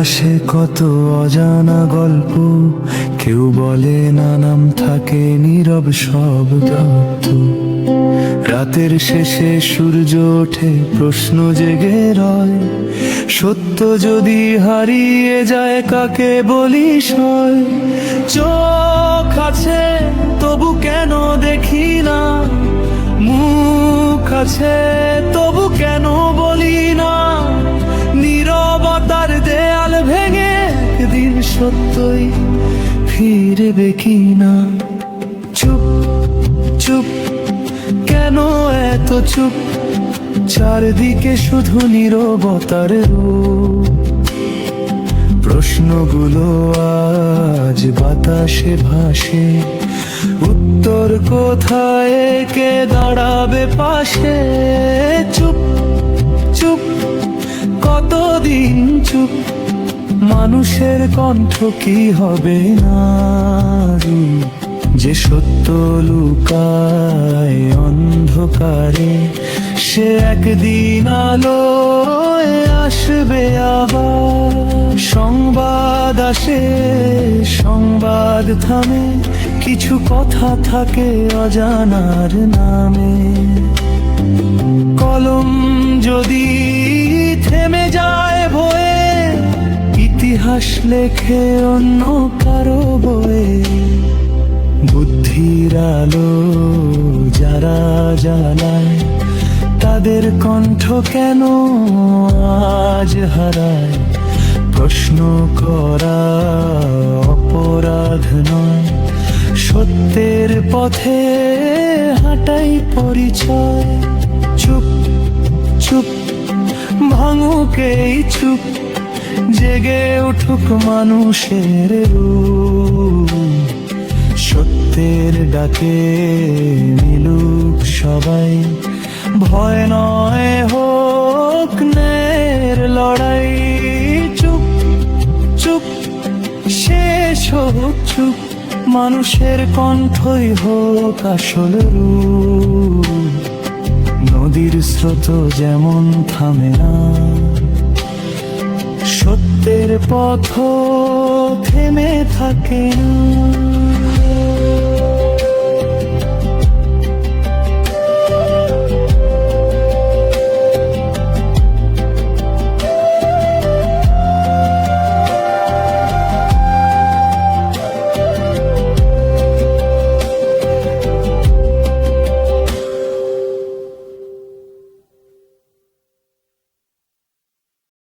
আকাশে কত অজানা গল্প, কেউ বলে না নাম থাকে নীরব শব্দ। রাতের শেষে সূর্য ওঠে, প্রশ্ন জেগে রয়, সত্য যদি হারিয়ে যায় কাকে বলি সয়। চোখ আছে তবু কেন দেখি না, মুখ আছে তবু কেন বলি না, নীরবতার দেয়াল ভেঙে একদিন সত্যই ফিরবে কিনা। চুপ চুপ কেন এত চুপ, চারদিকে শুধু নীরবতার রূপ। প্রশ্নগুলো আজ বাতাসে ভাসে, উত্তর কোথায়, কে দাঁড়াবে পাশে। চুপ চুপ কতদিন চুপ, মানুষের কণ্ঠ কি হবে না রূপ। যে সত্য লুকায় অন্ধকারে, সে একদিন আলোয় আসবে আবার। সংবাদ আসে, সংবাদ থামে, কিছু কথা থাকে অজানার নামে। কলম যদি থেমে যায় ভয়ে, ইতিহাস লেখে অন্য কারো বয়ে। বুদ্ধির আলো যারা জ্বালায়, তাদের কণ্ঠ কেন আজ হারায়। প্রশ্ন করা অপরাধ নয়, সত্যের পথে হাঁটাই পরিচয়। চুপ চুপ ভাঙুক এই চুপ, জেগে উঠুক মানুষের রূপ। সত্যের ডাকে মিলুক সবাই, ভয় নয় হোক ন্যায়ের লড়াই। চুপ চুপ শেষ হোক চুপ, মানুষের কণ্ঠই হোক আসল রূপ। নদীর স্রোত যেমন থামে না, সত্যের পথ থেমে থাকে না।